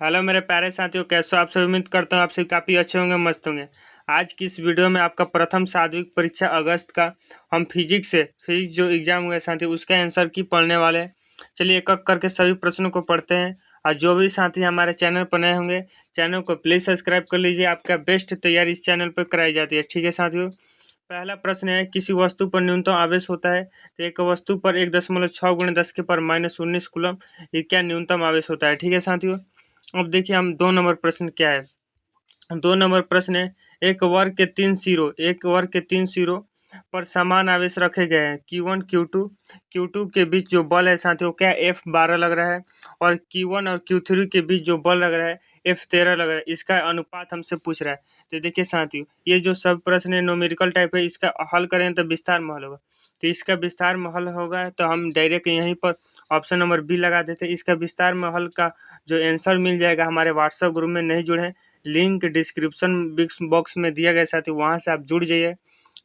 Hello मेरे प्यारे साथियों, कैसे हो आप सभी। उम्मीद करता हूँ आप सभी काफ़ी अच्छे होंगे, मस्त होंगे। आज की इस वीडियो में आपका प्रथम सातविक परीक्षा अगस्त का हम फिजिक्स जो एग्जाम हुआ है साथियों, उसका आंसर की पढ़ने वाले हैं। चलिए एक एक करके सभी प्रश्नों को पढ़ते हैं। और जो भी साथी हमारे चैनल पर नए होंगे, चैनल को प्लीज़ सब्सक्राइब कर लीजिए। आपका बेस्ट तैयारी इस चैनल पर कराई जाती है, ठीक है साथियों। पहला प्रश्न है, किसी वस्तु पर न्यूनतम आवेश होता है। तो एक वस्तु पर 1.6 × 10⁻⁻19 कूलम, ये क्या न्यूनतम आवेश होता है, ठीक है साथियों। अब देखिए हम 2 नंबर प्रश्न क्या है। 2 नंबर प्रश्न है, एक वर्ग के तीन सिरों पर समान आवेश रखे गए हैं। Q1 Q2 के बीच जो बल है साथियों, क्या F12 लग रहा है। और Q1 और Q3 के बीच जो बल लग रहा है, F13 लग रहा है। इसका अनुपात हमसे पूछ रहा है। तो देखिए साथियों, ये जो सब प्रश्न है न्यूमेरिकल टाइप है, इसका हल करें तो विस्तार में हल होगा। तो इसका विस्तार में हल होगा तो हम डायरेक्ट यहीं पर ऑप्शन नंबर बी लगा देते हैं। इसका विस्तार में हल का जो आंसर मिल जाएगा, हमारे व्हाट्सएप ग्रुप में नहीं जुड़े हैं, लिंक डिस्क्रिप्शन बॉक्स में दिया गया साथी, वहाँ से आप जुड़ जाइए।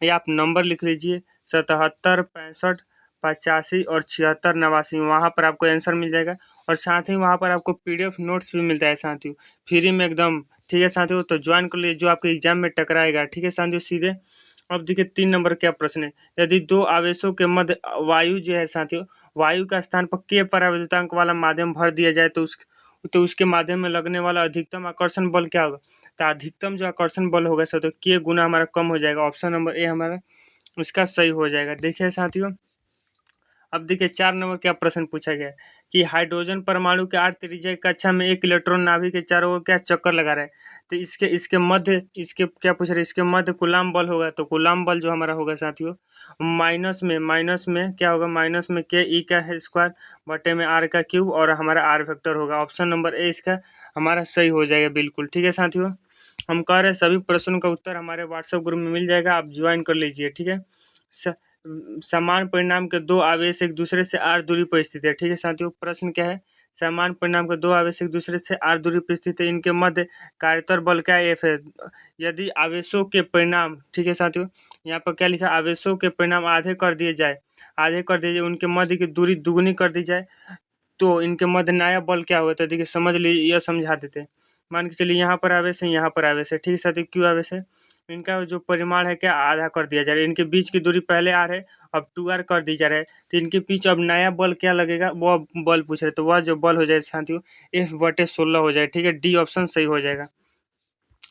या आप नंबर लिख लीजिए 77 65 85 और 76 89, वहाँ पर आपको आंसर मिल जाएगा। और साथ ही वहाँ पर आपको PDF नोट्स भी मिलता है साथियों, फ्री में एकदम, ठीक है साथियों। तो ज्वाइन कर लीजिए, जो आपके एग्जाम में टकराएगा, ठीक है साथियों सीधे। अब देखिए 3 नंबर क्या प्रश्न है। यदि दो आवेशों के मध्य वायु जो है साथियों, वायु का स्थान पर k परावर्तनांक वाला माध्यम भर दिया जाए तो उसके माध्यम में लगने वाला अधिकतम आकर्षण बल क्या होगा। तो अधिकतम जो आकर्षण बल होगा साथियों, k गुना हमारा कम हो जाएगा। ऑप्शन नंबर ए हमारा इसका सही हो जाएगा। देखिए साथियों, अब देखिए 4 नंबर क्या प्रश्न पूछा गया है कि हाइड्रोजन परमाणु के 8 त्रिज्या की कक्षा में एक इलेक्ट्रॉन नाभिक के चारों ओर क्या चक्कर लगा रहा है। तो इसके क्या पूछ रहे हैं, इसके मध्य कूलाम बल होगा। तो कूलाम बल जो हमारा होगा साथियों, माइनस में क्या होगा, माइनस में के ई का है स्क्वायर बटे में आर का क्यूब, और हमारा आर वेक्टर होगा। ऑप्शन नंबर ए इसका हमारा सही हो जाएगा, बिल्कुल ठीक है साथियों। हम कह रहे हैं सभी प्रश्नों का उत्तर हमारे व्हाट्सएप ग्रुप में मिल जाएगा, आप ज्वाइन कर लीजिए, ठीक है। समान परिणाम के दो आवेश एक दूसरे से r दूरी पर स्थित है, ठीक है साथियों। प्रश्न क्या है, समान परिणाम के दो आवेश एक दूसरे से r दूरी पर स्थित है, इनके मध्य कायरतर बल क्या F है। यदि आवेशों के परिणाम, ठीक है साथियों, यहाँ पर क्या लिखा, आवेशों के परिणाम आधे कर दिए जाए, उनके मध्य की दूरी दुगुनी कर दी जाए, तो इनके मध्य नया बल क्या होगा। तो देखिए समझ लीजिए, यह समझा देते हैं। मान के चलिए यहाँ पर आवेश है, यहाँ पर आवेश है, ठीक है साथियों। क्यों आवेश है, इनका जो परिमाण है क्या आधा कर दिया जा रहा है। इनके बीच की दूरी पहले r है, अब 2r कर दी जा रहा है। तो इनके बीच अब नया बल क्या लगेगा, वो बल पूछ रहे, तो वह जो बल हो जाए साथियों F/16 हो जाए, ठीक है। डी ऑप्शन सही हो जाएगा।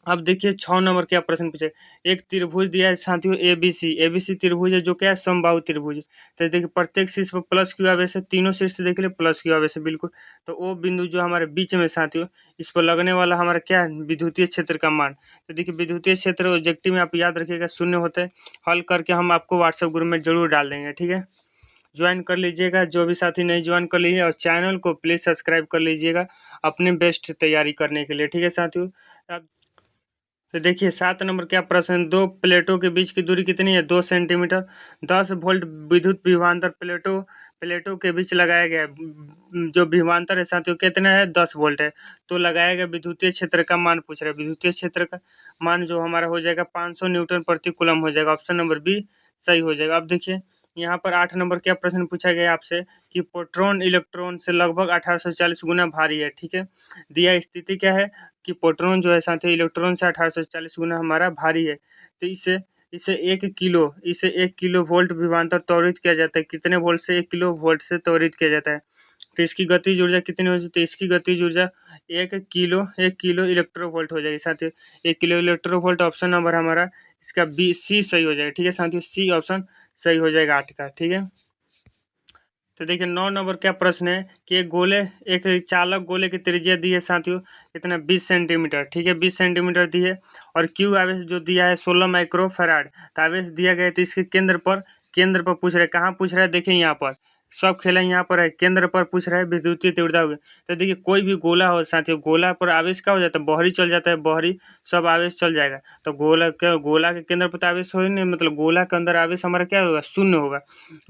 अब देखिए 6 नंबर क्या प्रश्न पूछे। एक त्रिभुज दिया है साथियों एबीसी त्रिभुज है, जो क्या है समबाहु त्रिभुज। तो देखिए प्रत्येक शीर्ष पर प्लस क्यू आवेश है, तीनों शीर्ष देख लिए प्लस क्यू आवेश है, बिल्कुल। तो वो बिंदु जो हमारे बीच में साथियों, इस पर लगने वाला हमारा क्या है, विद्युतीय क्षेत्र का मान। तो देखिए विद्युतीय क्षेत्र ऑब्जेक्टिव में आप याद रखिएगा 0 होता है। हल करके हम आपको व्हाट्सएप ग्रुप में जरूर डाल देंगे, ठीक है। ज्वाइन कर लीजिएगा, जो भी साथी नहीं ज्वाइन कर लीजिए, और चैनल को प्लीज़ सब्सक्राइब कर लीजिएगा अपने बेस्ट तैयारी करने के लिए, ठीक है साथियों। अब तो देखिए 7 नंबर क्या प्रश्न, दो प्लेटों के बीच की दूरी कितनी है, 2 सेंटीमीटर। 10 वोल्ट विद्युत विभवांतर प्लेटों के बीच लगाया गया है। जो विभवांतर है साथियों कितना है, 10 वोल्ट है। तो लगाया गया विद्युतीय क्षेत्र का मान पूछ रहा है। विद्युतीय क्षेत्र का मान जो हमारा हो जाएगा 500 न्यूटन प्रति कूलम हो जाएगा। ऑप्शन नंबर बी सही हो जाएगा। अब देखिए यहाँ पर 8 नंबर क्या प्रश्न पूछा गया आपसे कि प्रोटॉन इलेक्ट्रॉन से लगभग 1840 गुना भारी है, ठीक है। दिया स्थिति क्या है कि प्रोटॉन जो है साथियों इलेक्ट्रॉन से 1840 गुना हमारा भारी है। तो इसे इसे 1 किलो वोल्ट विभवांतर त्वरित किया जाता है। कितने वोल्ट से, 1 किलो वोल्ट से त्वरित किया जाता है। तो इसकी गतिज ऊर्जा कितनी हो जाती है, इसकी गतिज ऊर्जा 1 किलो इलेक्ट्रोवोल्ट हो जाएगी साथियों। 1 किलो इलेक्ट्रोवोल्ट ऑप्शन नंबर हमारा इसका बी सी सही हो जाएगा, ठीक है साथियों। सी ऑप्शन सही हो जाएगा 8 का, ठीक है। तो देखिए 9 नंबर क्या प्रश्न है कि एक चालक गोले की त्रिज्या दी है साथियों कितना, 20 सेंटीमीटर, ठीक है। 20 सेंटीमीटर दी है, और क्यू आवेश जो दिया है 16 माइक्रोफैराड। तो आवेश दिया गया है, तो इसके केंद्र पर पूछ रहे हैं। कहाँ पूछ रहा है, देखिए यहाँ पर सब खेला यहाँ पर है, केंद्र पर पूछ रहा है विद्युतीय तीव्रता होगी। तो देखिए कोई भी गोला हो साथियों, गोला पर आवेश क्या हो जाता है, बहरी चल जाता है, बहरी सब आवेश चल जाएगा। तो गोला के केंद्र पर तो आवेश हो ही नहीं, मतलब गोला के अंदर आवेश हमारा क्या होगा, शून्य होगा।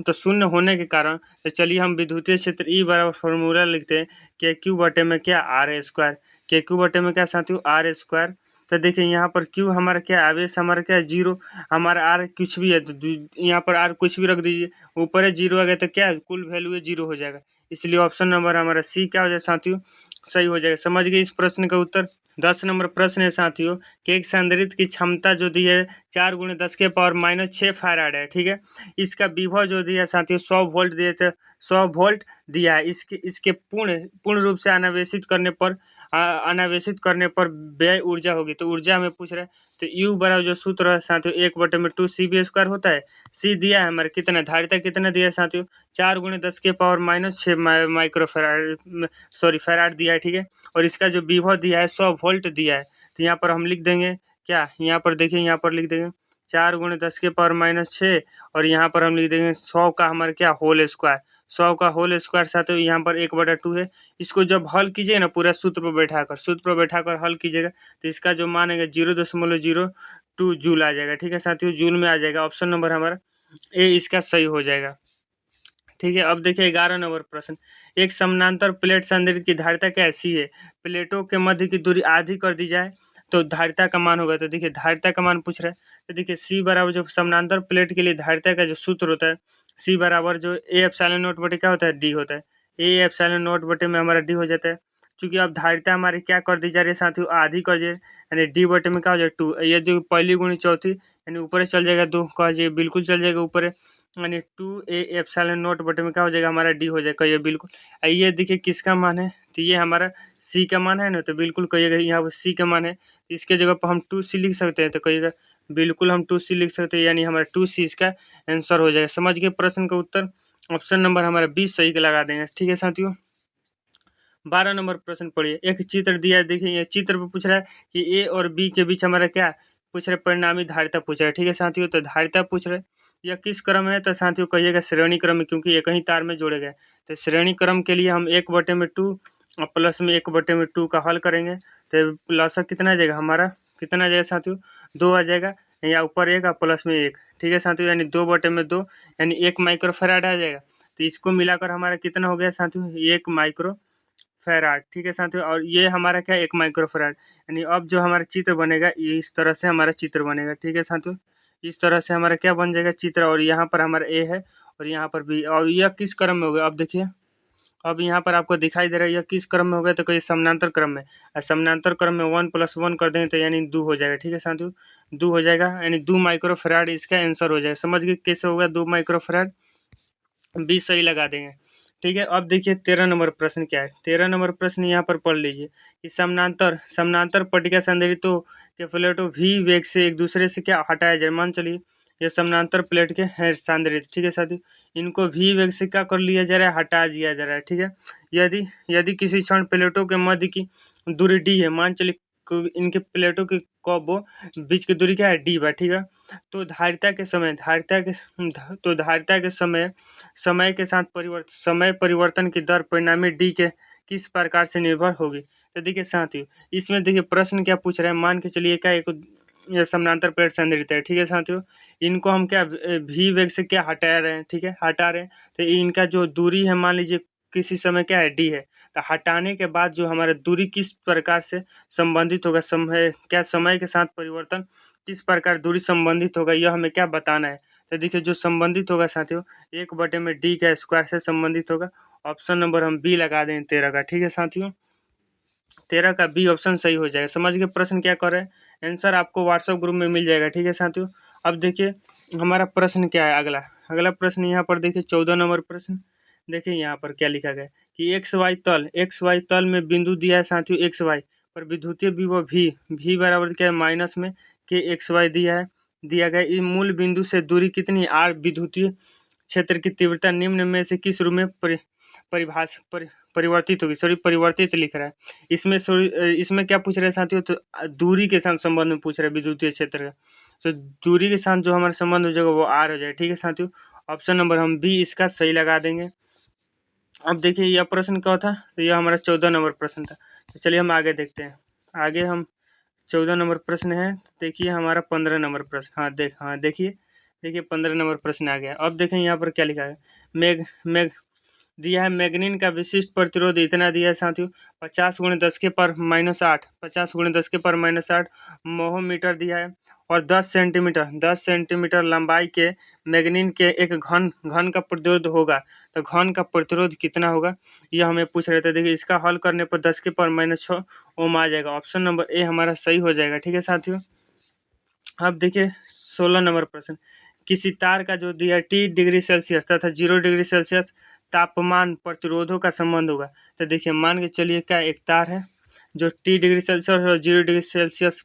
तो शून्य होने के कारण तो चलिए हम विद्युतीय क्षेत्र ई बराबर फॉर्मूला लिखते हैं के क्यू बटे में क्या आर स्क्वायर। के क्यू बटे में क्या साथियों, आर स्क्वायर। तो देखिए यहाँ पर क्यू हमारा क्या आवेश हमारा क्या जीरो, हमारा आर कुछ भी है तो यहाँ पर आर कुछ भी रख दीजिए, ऊपर है जीरो आ गया तो क्या कुल वैल्यू है जीरो हो जाएगा। इसलिए ऑप्शन नंबर हमारा सी क्या हो जाएगा साथियों, सही हो जाएगा। समझ गए इस प्रश्न का उत्तर। 10 नंबर प्रश्न है साथियों कि एक संधारित्र की क्षमता जो दी है 4 × 10⁻⁻6 फैराड है, ठीक है। इसका विभव जो दिया है साथियों 100 वोल्ट दिए थे, 100 वोल्ट दिया है। इसके पूर्ण रूप से अनावेशित करने पर व्यय ऊर्जा होगी। तो ऊर्जा हमें पूछ रहा है, तो U बराबर जो सूत्र है साथियों 1/2 CV² होता है। C दिया है हमारे कितना, धारिता कितना दिया है साथियों 4 × 10⁻⁻6 माइक्रो फैराड दिया है, ठीक है। और इसका जो विभव दिया है 100 वोल्ट दिया है। तो यहाँ पर हम लिख देंगे क्या, यहाँ पर देखिए, यहाँ पर लिख देंगे 4 × 10⁻⁻6 और यहाँ पर हम लिख देंगे 100 का हमारे क्या होल स्क्वायर, 100 का होल स्क्वायर साथियों यहाँ पर 1/2 है। इसको जब हल कीजिए ना पूरा सूत्र पर बैठाकर हल कीजिएगा तो इसका जो मान है 0.02 जूल आ जाएगा, ठीक है साथियों, जूल में आ जाएगा। ऑप्शन नंबर हमारा ए इसका सही हो जाएगा, ठीक है। अब देखिए 11 नंबर प्रश्न, एक समानांतर प्लेट संधारित्र की धारिता कैसी है, प्लेटों के मध्य की दूरी आधी कर दी जाए तो धारिता का मान होगा। तो देखिए धारिता का मान पूछ रहा है, तो देखिए C बराबर जो समानांतर प्लेट के लिए धारिता का जो सूत्र होता है C बराबर जो A∈0 क्या होता है D होता है, A∈0 में हमारा D हो जाता है। चूंकि अब धारिता हमारी क्या कर दी जा रही है साथियों, आधी कर दिए, यानी D में क्या हो जाएगा 2, ये जो पहली गुणी चौथी यानी ऊपर चल जाएगा 2 कह जाइए, बिल्कुल चल जाएगा ऊपर, यानी 2A∈0 में क्या हो जाएगा हमारा D हो जाएगा, ये बिल्कुल। ये देखिए किसका मान है, तो ये हमारा C का मान है ना, तो बिल्कुल कहिएगा यहाँ पर C का मान है, इसके जगह पर हम 2C लिख सकते हैं, तो कहिएगा बिल्कुल हम 2C लिख सकते हैं, यानी हमारा 2C इसका आंसर हो जाएगा। समझ गए प्रश्न का उत्तर, ऑप्शन नंबर हमारा 20 सही लगा देंगे, ठीक है साथियों। 12 नंबर प्रश्न पढ़िए, एक चित्र दिया है, देखिए ये चित्र पर पूछ रहा है कि A और B के बीच हमारा क्या पूछ रहा है, परिणामी धारिता पूछ रहा है, ठीक है साथियों। तो धारिता पूछ रहे यह किस क्रम है, तो साथियों कहिएगा श्रेणी क्रम में, क्योंकि एक ही तार में जोड़े गए। तो श्रेणी क्रम के लिए हम 1/2 और प्लस में 1/2 का हल करेंगे, तो प्लस कितना आ जाएगा हमारा, कितना आ जाएगा साथियों 2 आ जाएगा, या ऊपर 1 और प्लस में 1, ठीक है साथियों, यानी 2/2 यानी 1 माइक्रो फैराड आ जाएगा। तो इसको मिलाकर हमारा कितना हो गया साथियों 1 माइक्रो फैराड, ठीक है साथियों। और ये हमारा क्या 1 माइक्रो फैराड, यानी अब जो हमारा चित्र बनेगा ये इस तरह से हमारा चित्र बनेगा, ठीक है साथियों। इस तरह से हमारा क्या बन जाएगा चित्र, और यहाँ पर हमारा A है और यहाँ पर B, और यह किस क्रम में होगा, अब देखिए अब यहाँ पर आपको दिखाई दे रहा है यह किस क्रम में होगा, तो कहीं समानांतर क्रम में, और समानांतर क्रम में 1 + 1 कर देंगे तो यानी 2 हो जाएगा, ठीक है साथियों, 2 हो जाएगा, यानी 2 माइक्रो फैराड इसका आंसर हो जाएगा। समझ गए कैसे होगा 2 माइक्रो फैराड, 20 सही लगा देंगे, ठीक है। अब देखिए 13 नंबर प्रश्न क्या है, 13 नंबर प्रश्न यहाँ पर पढ़ लीजिए कि समानांतर पट्टिका संधारित्रों के प्लेटों V वेग से एक दूसरे से क्या हटाया जाए। मान चलिए ये समानांतर प्लेट के हैं संधारित्र, ठीक है साथी, इनको V वेग से क्या कर लिया जा रहा है, हटा दिया जा रहा है, ठीक है। यदि किसी क्षण प्लेटों के मध्य की दूरी D है, मान चलिए इनके प्लेटों की कॉबो बीच की दूरी क्या है D बा, ठीक है। तो धारिता के समय के साथ समय परिवर्तन की दर परिणामी D के किस प्रकार से निर्भर होगी। तो देखिए साथियों इसमें देखिए प्रश्न क्या पूछ रहे हैं, मान के चलिए क्या एक ये समानांतर प्लेट संधारित्र है, ठीक है साथियों, इनको हम क्या V वेग से क्या हटा रहे हैं, ठीक है, हटा रहे हैं। तो इनका जो दूरी है मान लीजिए किसी समय क्या है D है, तो हटाने के बाद जो हमारा दूरी किस प्रकार से संबंधित होगा, समय के साथ परिवर्तन किस प्रकार दूरी संबंधित होगा, यह हमें क्या बताना है। तो देखिए जो संबंधित होगा साथियों 1/D का स्क्वायर से संबंधित होगा। ऑप्शन नंबर हम B लगा दें 13 का, ठीक है साथियों, 13 का B ऑप्शन सही हो जाएगा। समझ के प्रश्न क्या कर रहे हैं, आंसर आपको व्हाट्सएप ग्रुप में मिल जाएगा, ठीक है साथियों। अब देखिए हमारा प्रश्न क्या है, अगला प्रश्न यहाँ पर देखिए 14 नंबर प्रश्न, देखिए यहाँ पर क्या लिखा गया कि XY तल में बिंदु दिया है साथियों XY पर विद्युतीय विभव V बराबर क्या है माइनस में KXY दिया गया। इस मूल बिंदु से दूरी कितनी R विद्युतीय क्षेत्र की तीव्रता निम्न में से किस रूप में परिवर्तित होगी, परिवर्तित लिख रहा है इसमें क्या पूछ रहे हैं साथियों, तो दूरी के साथ संबंध में पूछ रहे हैं विद्युतीय क्षेत्र का, तो दूरी के साथ जो हमारा संबंध हो जाएगा वो R हो जाएगा, ठीक है साथियों। ऑप्शन नंबर हम B इसका सही लगा देंगे। अब देखिए यह प्रश्न क्या था, तो यह हमारा 14 नंबर प्रश्न था। तो चलिए हम आगे देखते हैं, आगे हम 14 नंबर प्रश्न है, देखिए हमारा 15 नंबर प्रश्न, देखिए 15 नंबर प्रश्न आ गया। अब देखें यहाँ पर क्या लिखा है, मेग दिया है मैग्नीन का विशिष्ट प्रतिरोध इतना दिया है साथियों 50 × 10⁻⁸ 50 × 10⁻⁸ मोहोमीटर दिया है, और 10 सेंटीमीटर लंबाई के मैग्नीन के एक घन का प्रतिरोध होगा, तो घन का प्रतिरोध कितना होगा ये हमें पूछ रहे थे। देखिए इसका हल करने पर 10⁻⁻6 ओम आ जाएगा। ऑप्शन नंबर ए हमारा सही हो जाएगा। ठीक है साथियों। अब देखिए 16 नंबर प्रश्न, किसी तार का जो दिया T°C तथा 0°C तापमान प्रतिरोधों का संबंध होगा। तो देखिए मान के चलिए क्या एक तार है जो T°C और 0°C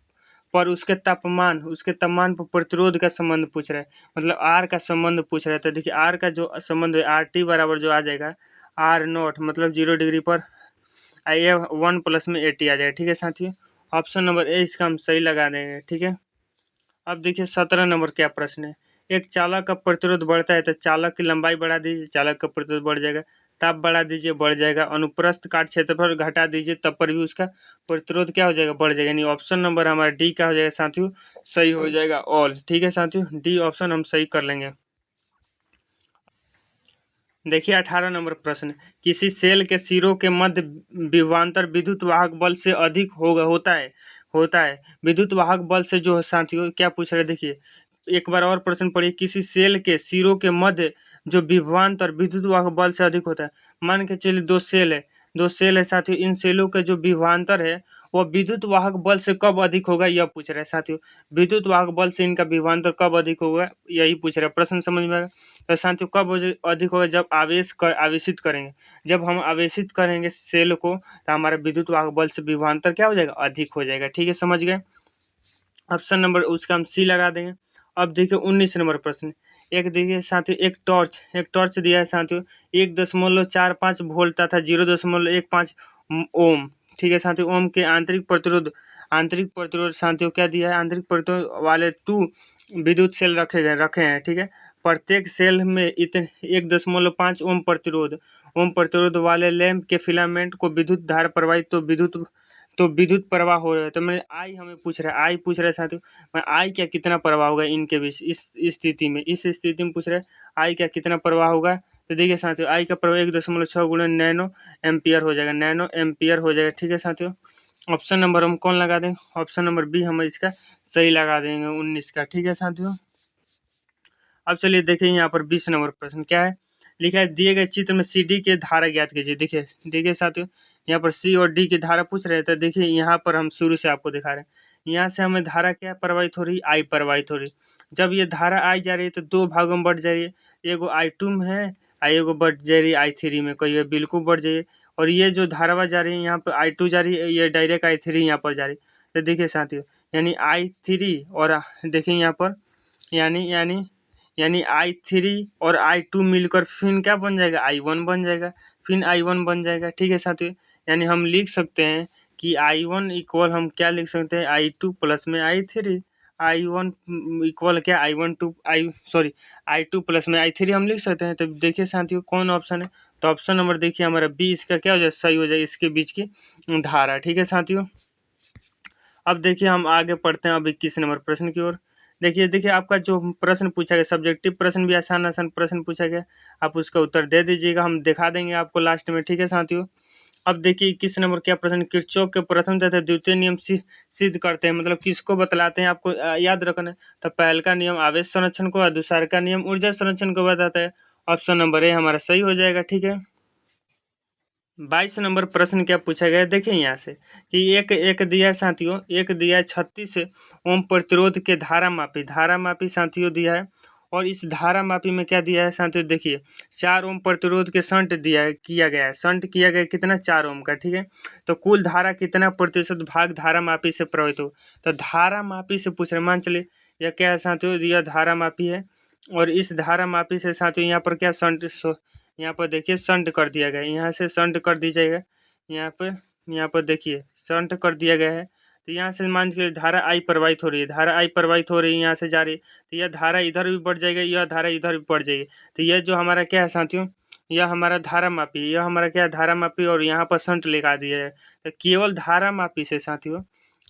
पर उसके तापमान पर प्रतिरोध का संबंध पूछ रहा है, मतलब आर का संबंध पूछ रहा है। तो देखिए आर का जो संबंध है RT बराबर जो आ जाएगा R0, मतलब 0 डिग्री पर आइए 1 प्लस में 80 आ जाएगा। ठीक है साथियों। ऑप्शन नंबर ए इसका हम सही लगा देंगे। ठीक है। अब देखिए 17 नंबर क्या प्रश्न है, एक चालक का प्रतिरोध बढ़ता है तो चालक की लंबाई बढ़ा दीजिए, चालक का प्रतिरोध बढ़ जाएगा। ताप बढ़ा दीजिए, बढ़ जाएगा। अनुप्रस्थ काट क्षेत्रफल घटा दीजिए, तब पर भी उसका प्रतिरोध क्या हो जाएगा, बढ़ जाएगा। यानी ऑप्शन नंबर हमारा डी का हो जाएगा साथियों, सही हो जाएगा ऑल। ठीक है साथियों, डी ऑप्शन हम सही कर लेंगे। देखिए 18 नंबर प्रश्न, किसी सेल के सिरों के मध्य विभवांतर विद्युत वाहक बल से अधिक होता है। विद्युत वाहक बल से जो साथियों क्या पूछ रहे, देखिए एक बार और प्रश्न पढ़िए, किसी सेल के सिरों के मध्य जो विभवांतर विद्युत वाहक बल से अधिक होता है। मान के चलिए दो सेल है साथियों, इन सेलों के जो विभवांतर है वो विद्युत वाहक बल से कब अधिक होगा यह पूछ रहा है साथियों। विद्युत वाहक बल से इनका विभवांतर कब अधिक होगा यही पूछ रहा है। प्रश्न समझ में आएगा। तो साथियों कब अधिक होगा, जब आवेशित करेंगे। जब हम आवेशित करेंगे सेल को तो हमारा विद्युत वाहक बल से विभवांतर क्या हो जाएगा, अधिक हो जाएगा। ठीक है, समझ गए। ऑप्शन नंबर उसका हम सी लगा देंगे। अब देखिए 19 नंबर प्रश्न, एक देखिए साथियों एक टॉर्च दिया है साथियों, 1.45 वोल्ट तथा 0.15 ओम। ठीक है साथियों, ओम के आंतरिक प्रतिरोध साथियों क्या दिया है, आंतरिक प्रतिरोध वाले 2 विद्युत सेल रखे हैं। ठीक है, प्रत्येक सेल में इतने 1.5 ओम प्रतिरोध वाले लैंप के फिलामेंट को विद्युत धारा प्रवाहित तो विद्युत प्रवाह हो रहा है। तो मैंने आई हमें पूछ रहा है साथियों, मैं आई क्या कितना प्रवाह होगा इनके बीच, इस स्थिति में पूछ रहा है आई क्या कितना प्रवाह होगा। तो देखिए साथियों आई का प्रवाह 1.6 गुणा नैनो एम्पियर हो जाएगा। ठीक है साथियों, ऑप्शन नंबर हम कौन लगा देंगे, ऑप्शन नंबर बी हम इसका सही लगा देंगे 19 का। ठीक है साथियों। अब चलिए देखिए यहाँ पर 20 नंबर प्रश्न क्या है, लिखा है दिए गए चित्र में सी डी के धारा ज्ञात कीजिए। देखिए साथियों यहाँ पर सी और डी की धारा पूछ रहे थे। देखिए यहाँ पर हम शुरू से आपको दिखा रहे हैं, यहाँ से हमें धारा क्या प्रवाहित हो रही, आई प्रवाहित हो रही। जब ये धारा आई जा रही है तो 2 भागों में बढ़ जा रही है, एगो I2 में है, एगो बढ़ जा रही है I3 में, कोई बिल्कुल बढ़ जाइए। और ये जो धारावा जा रही है यहाँ पर I2 जा रही है, ये डायरेक्ट I3 यहाँ पर जा रही है। तो देखिए साथियों यानी I3 और देखिए यहाँ पर यानी I3 और I2 मिलकर फिर क्या बन जाएगा, I1 बन जाएगा, फिर I1 बन जाएगा। ठीक है साथियों, यानी हम लिख सकते हैं कि I1 इक्वल हम क्या लिख सकते हैं, I2 प्लस में I3, I1 इक्वल क्या I2 प्लस में I3 हम लिख सकते हैं। तो देखिए साथियों कौन ऑप्शन है, तो ऑप्शन नंबर देखिए हमारा बी इसका क्या हो जाए, सही हो जाए, इसके बीच की धारा। ठीक है साथियों। अब देखिए हम आगे पढ़ते हैं अब 21 नंबर प्रश्न की ओर। देखिए आपका जो प्रश्न पूछा गया सब्जेक्टिव प्रश्न भी आसान प्रश्न पूछा गया, आप उसका उत्तर दे दीजिएगा, हम दिखा देंगे आपको लास्ट में। ठीक है साथियों। अब देखिए 21 नंबर क्या प्रश्न, किरचॉफ के प्रथम तथा द्वितीय नियम सिद्ध करते हैं, मतलब किसको बतलाते हैं, आपको याद रखना है। तो पहल का नियम आवेश संरक्षण को और दूसरा का नियम ऊर्जा संरक्षण को बताता है। ऑप्शन नंबर ए हमारा सही हो जाएगा। ठीक है। 22 नंबर प्रश्न क्या पूछा गया है, देखिए यहाँ से कि एक दिया है साथियों, एक दिया है 36 ओम प्रतिरोध के धारा मापी साथियों दिया है। और इस धारा मापी में क्या दिया है साथियों, देखिए 4 ओम प्रतिरोध के शंट किया गया कितना, 4 ओम का। ठीक है, तो कुल धारा कितना प्रतिशत भाग धारा मापी से प्रभावित हो। तो धारा मापी से पूछ रहे, मान चलिए यह क्या है साथियों, यह धारा मापी है और इस धारा मापी से साथियों यहाँ पर क्या यहाँ पर देखिए शंट कर दिया गया है, यहाँ से शंट कर दीजिएगा, यहाँ पर देखिए शंट कर दिया गया है। तो यहाँ से मान के धारा आई प्रवाहित हो रही है, यहाँ से जा रही है, तो यह धारा इधर भी बढ़ जाएगा, यह धारा इधर भी बढ़ जाएगी। तो यह जो हमारा क्या है साथियों, यह हमारा धारा मापी, यह हमारा क्या है धारा मापी, और यहाँ पर शंट लगा दिया है। तो केवल धारा मापी से साथियों,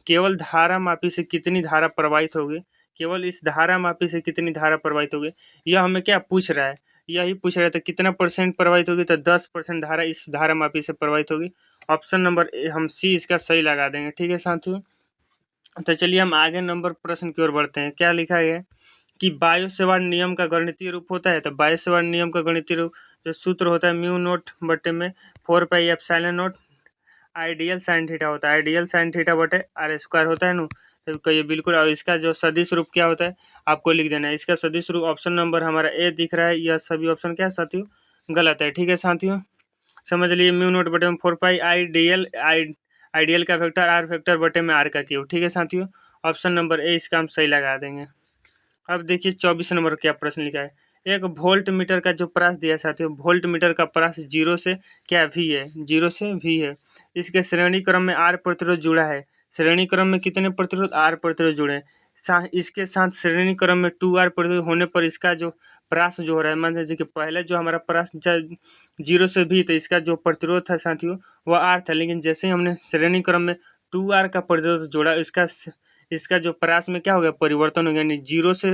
केवल धारा मापी से कितनी धारा प्रवाहित होगी, केवल इस धारा मापी से कितनी धारा प्रवाहित होगी, यह हमें क्या पूछ रहा है, यही पूछ रहा था कितना परसेंट प्रवाहित होगी। तो 10% धारा इस धारा मापी से प्रवाहित होगी। ऑप्शन नंबर हम सी इसका सही लगा देंगे। ठीक है साथियों। तो चलिए हम आगे नंबर प्रश्न की ओर बढ़ते हैं। क्या लिखा है कि वायु सेवाड़ नियम का गणितीय रूप होता है। तो वायु सेवाड़ नियम का गणितीय रूप जो सूत्र होता है म्यू नोट बटे में 4 pi epsilon note ideal sine theta होता है। आइडियल साइन थीटा बटे आर स्क्वायर होता है ना। तो कहिए बिल्कुल। और इसका जो सदिश रूप क्या होता है आपको लिख देना है। इसका सदिश रूप ऑप्शन नंबर हमारा ए दिख रहा है। यह सभी ऑप्शन क्या साथियों गलत है। ठीक है साथियों, समझ लिए। म्यू नोट बटे में 4 पाई आइडियल का वेक्टर आर वेक्टर बटे में आर का क्यूब। ठीक है साथियों, ऑप्शन नंबर ए इसका हम सही लगा देंगे। अब देखिए 24 नंबर क्या प्रश्न लिखा है। एक वोल्ट मीटर का जो प्रास दिया है साथियों, वोल्ट मीटर का प्रास 0 से क्या वी है, 0 से वी है। इसके श्रेणी क्रम में आर प्रतिरोध जुड़ा है। श्रेणी क्रम में कितने प्रतिरोध, आर प्रतिरोध जुड़े हैं। इसके साथ श्रेणी क्रम में 2R प्रतिरोध होने पर इसका जो प्रास जो हो रहा है, मान लीजिए कि पहले जो हमारा प्रास 0 से भी, तो इसका जो प्रतिरोध था साथियों वह आर था। लेकिन जैसे ही हमने श्रेणी क्रम में 2R का प्रतिरोध जोड़ा, इसका जो प्रास में क्या हो गया, परिवर्तन हो गया, यानी 0 से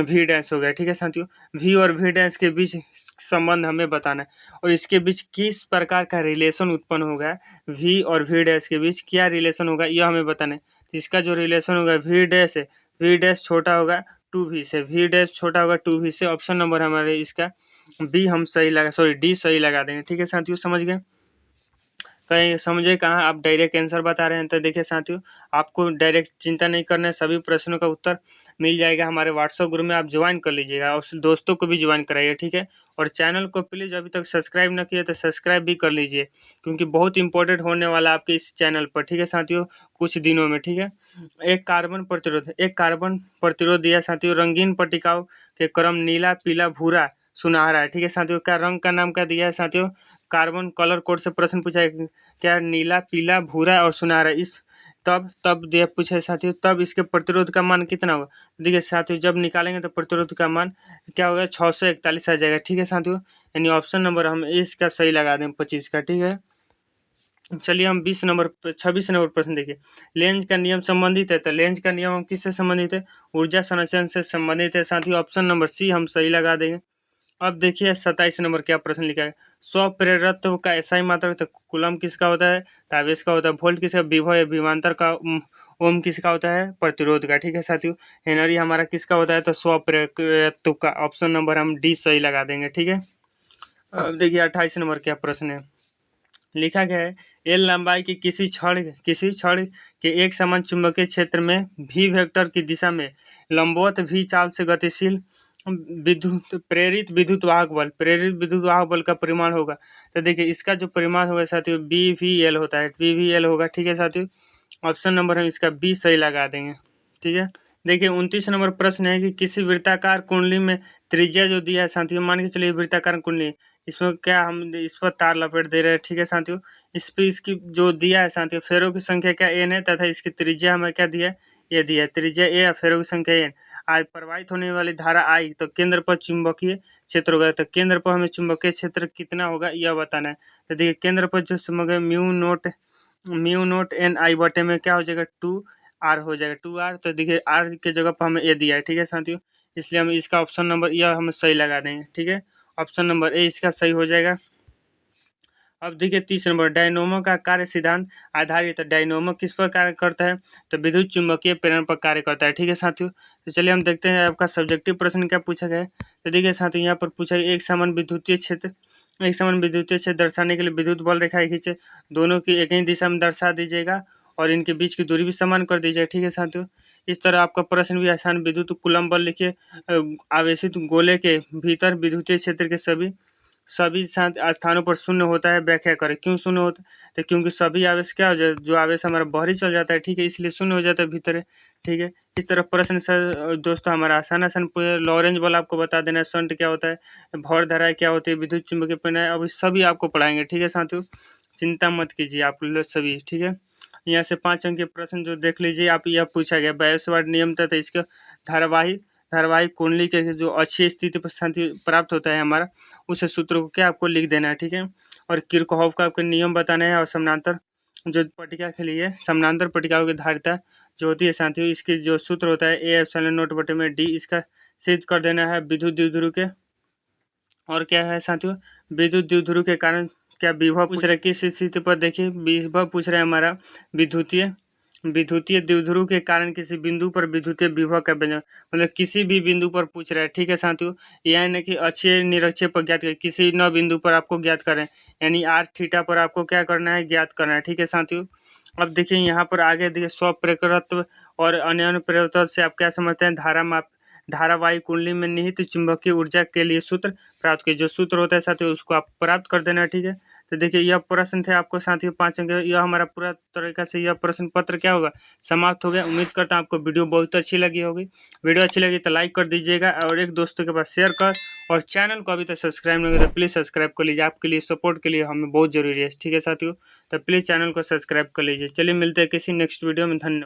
वी डैश हो गया। ठीक है साथियों, वी और वी डैश के बीच संबंध हमें बताना है और इसके बीच किस प्रकार का रिलेशन उत्पन्न होगा, वी और वी डैश के बीच क्या रिलेशन होगा यह हमें बताना है। तो इसका जो रिलेशन होगा वी डैश है, वी डैश छोटा होगा 2v से, वी डैश छोटा होगा 2v से। ऑप्शन नंबर हमारे इसका बी हम सही लगा, सॉरी डी सही लगा देंगे। ठीक है साथियों, समझ गए। कहीं समझे कहाँ आप डायरेक्ट आंसर बता रहे हैं। तो देखिए साथियों, आपको डायरेक्ट चिंता नहीं करना है, सभी प्रश्नों का उत्तर मिल जाएगा हमारे व्हाट्सएप ग्रुप में। आप ज्वाइन कर लीजिएगा और दोस्तों को भी ज्वाइन कराइए। ठीक है, और चैनल को प्लीज़ अभी तक सब्सक्राइब न किए तो सब्सक्राइब भी कर लीजिए, क्योंकि बहुत इंपॉर्टेंट होने वाला है आपके इस चैनल पर। ठीक है साथियों, कुछ दिनों में। ठीक है, एक कार्बन प्रतिरोध दिया साथियों, रंगीन पट्टिकाओं के क्रम नीला, पीला, भूरा, सुनहरा है। ठीक है साथियों, क्या रंग का नाम क्या दिया है साथियों, कार्बन कलर कोड से प्रश्न पूछा है, क्या नीला, पीला, भूरा और सुनहरा। इस तब दिया पूछे साथियों, तब इसके प्रतिरोध का मान कितना होगा। देखिए साथियों, जब निकालेंगे तो प्रतिरोध का मान क्या होगा, 641 आ जाएगा। ठीक है साथियों, यानी ऑप्शन नंबर हम इसका सही लगा दें 25 का। ठीक है, चलिए हम 26 नंबर प्रश्न देखिए। लेंज का नियम संबंधित है। तो लेंज का नियम हम किससे संबंधित है, ऊर्जा संरक्षण से संबंधित है साथियों। ऑप्शन नंबर सी हम सही लगा देंगे। अब देखिए 27 नंबर क्या प्रश्न लिखा है। स्वप्रेरकत्व का एसआई मात्रक, तो कूलम किसका होता है, तावेश का होता है। वोल्ट किसका, विभव या विभवांतर का। ओम किसका होता है, प्रतिरोध का। ठीक है साथियों, हेनरी हमारा किसका होता है, तो स्वप्रेरकत्व का। ऑप्शन नंबर हम डी सही लगा देंगे। ठीक है, अब देखिए 28 नंबर क्या प्रश्न है। लिखा गया है, एल लंबाई की किसी छड़ के एक समान चुंबकीय क्षेत्र में भी वेक्टर की दिशा में लंबवत भी चाल से गतिशील प्रेरित विद्युत वाहक बल का परिमाण होगा। तो देखिए इसका जो परिमाण होगा साथियों BVL होता है, BVL होगा। ठीक है साथियों, ऑप्शन नंबर हम इसका बी सही लगा देंगे। ठीक है, देखिए 29 नंबर प्रश्न है कि किसी वृत्ताकार कुंडली में त्रिज्या जो दिया है साथियों, मान के चलिए वृत्ताकार कुंडली, इसमें क्या हम इस पर तार लपेट दे रहे हैं। ठीक है साथियों, इस पर इसकी जो दिया है साथियों, फेरों की संख्या क्या n है, तथा इसकी त्रिज्या हमें क्या दिया है, ये दिया है त्रिज्या a या फेरों की संख्या n। आज प्रवाहित होने वाली धारा I, तो केंद्र पर चुंबकीय क्षेत्र होगा। तो केंद्र पर हमें चुंबकीय क्षेत्र कितना होगा यह बताना है। तो देखिए केंद्र पर जो चुंबकीय म्यू नोट NI बटे में क्या हो जाएगा, 2R हो जाएगा, 2R। तो देखिए R के जगह पर हमें ए दिया है। ठीक है साथियों, इसलिए हम इसका ऑप्शन नंबर यह हम सही लगा देंगे। ठीक है, ऑप्शन नंबर ए इसका सही हो जाएगा। अब देखिए 30 नंबर, डायनोमो का कार्य सिद्धांत आधारित। तो डायनोमो किस पर कार्य करता है, तो विद्युत चुंबकीय प्रेरण पर कार्य करता है। ठीक है साथियों, तो चलिए हम देखते हैं आपका सब्जेक्टिव प्रश्न क्या पूछा गया है। तो देखिए साथियों, यहाँ पर पूछा गया एक समान विद्युतीय क्षेत्र दर्शाने के लिए विद्युत बल रेखाएं खींचे, दोनों की एक ही दिशा में दर्शा दीजिएगा और इनके बीच की दूरी भी समान कर दीजिएगा। ठीक है साथियों, इस तरह आपका प्रश्न भी आसान। विद्युत कूलम बल लिखिए, आवेशित गोले के भीतर विद्युतीय क्षेत्र के सभी स्थानों पर शून्य होता है, व्याख्या करें। क्यों शून्य होता है, तो क्योंकि सभी आवेश क्या हो जाए, जो आवेश हमारा बाहरी चल जाता है। ठीक है, इसलिए शून्य हो जाता है भीतर। ठीक है, इस तरह प्रश्न सर दोस्तों हमारा आसान लॉरेंज बल आपको बता देना है, शंट क्या होता है, भौर धाराएं क्या होती है, विद्युत चुंबकीय प्रेरण, अब सभी आपको पढ़ाएंगे। ठीक है साथियों, चिंता मत कीजिए आप लोग सभी। ठीक है, यहाँ से 5 अंक के प्रश्न जो देख लीजिए आप, यह पूछा गया बायोसवार्ड नियम तथा इसके धारावाहिक कुंडली के जो अच्छी स्थिति पर शांति प्राप्त होता है हमारा, उस सूत्र को क्या आपको लिख देना है। ठीक है, और किरचॉफ का आपको नियम बताना है, और समानांतर जो पट्टिका के लिए समानांतर पट्टिकाओं की धारिता जो होती है साथियों, इसकी जो सूत्र होता है ए एप्सिलॉन नॉट बटे में डी, इसका सिद्ध कर देना है विद्युत द्विध्रुव के। और क्या है साथियों, विद्युत द्विध्रुव के कारण क्या विभव पूछ रहे, किस स्थिति पर देखिए विभव पूछ रहे हैं हमारा विद्युतीय विद्युतीय द्विध्रुव के कारण किसी बिंदु पर विद्युतीय विभव का व्यंजक, मतलब किसी भी बिंदु पर पूछ रहा है, ठीक है साथियों। यानी कि अक्षीय निरक्षीय पर ज्ञात करें, किसी न बिंदु पर आपको ज्ञात करें, यानी आर थीटा पर आपको क्या करना है, ज्ञात करना है, ठीक है साथियों। अब देखिए यहाँ पर आगे देखिए स्वप्रेरकत्व और अन्य प्रेरकत्व से आप क्या समझते हैं, धारावाही कुंडली में निहित चुंबकीय ऊर्जा के लिए सूत्र प्राप्त किए। जो सूत्र होता है साथियों उसको आप प्राप्त कर देना, ठीक है। तो देखिए यह प्रश्न थे आपको साथियों 5 अंक। यह हमारा पूरा तरीका से यह प्रश्न पत्र क्या होगा, समाप्त हो गया। उम्मीद करता हूँ आपको वीडियो बहुत अच्छी लगी होगी। वीडियो अच्छी लगी तो लाइक कर दीजिएगा और एक दोस्तों के पास शेयर कर, और चैनल को अभी तक सब्सक्राइब नहीं किया तो प्लीज़ सब्सक्राइब कर लीजिए। आपके लिए सपोर्ट के लिए हमें बहुत जरूरी है, ठीक है साथियों। तो प्लीज़ चैनल को सब्सक्राइब कर लीजिए। चलिए मिलते हैं किसी नेक्स्ट वीडियो में। धन्यवाद।